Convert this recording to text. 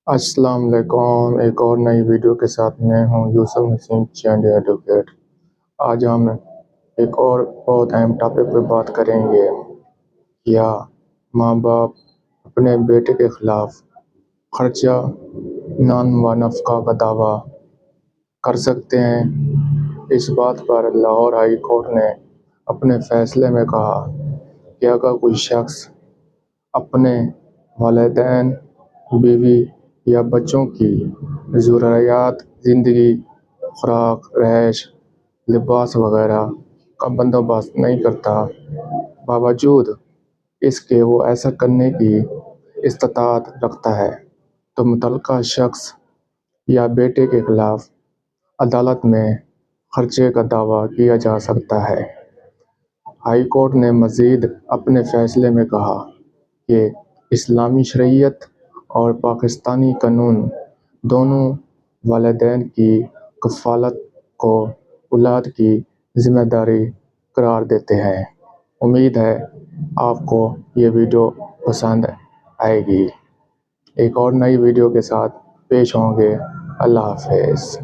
السلام علیکم، ایک اور نئی ویڈیو کے ساتھ میں ہوں یوسف نسیم چینڈ ایڈوکیٹ۔ آج ہم ایک اور بہت اہم ٹاپک پہ بات کریں گے۔ کیا ماں باپ اپنے بیٹے کے خلاف خرچہ نان و نفقہ کا دعویٰ کر سکتے ہیں؟ اس بات پر لاہور ہائی کورٹ نے اپنے فیصلے میں کہا کہ اگر کوئی شخص اپنے والدین، بیوی یا بچوں کی ضروریات زندگی، خوراک، رہائش، لباس وغیرہ کا بندوبست نہیں کرتا، باوجود اس کے وہ ایسا کرنے کی استطاعت رکھتا ہے، تو متعلقہ شخص یا بیٹے کے خلاف عدالت میں خرچے کا دعویٰ کیا جا سکتا ہے۔ ہائی کورٹ نے مزید اپنے فیصلے میں کہا کہ اسلامی شریعت اور پاکستانی قانون دونوں والدین کی کفالت کو اولاد کی ذمہ داری قرار دیتے ہیں۔ امید ہے آپ کو یہ ویڈیو پسند آئے گی۔ ایک اور نئی ویڈیو کے ساتھ پیش ہوں گے۔ اللہ حافظ۔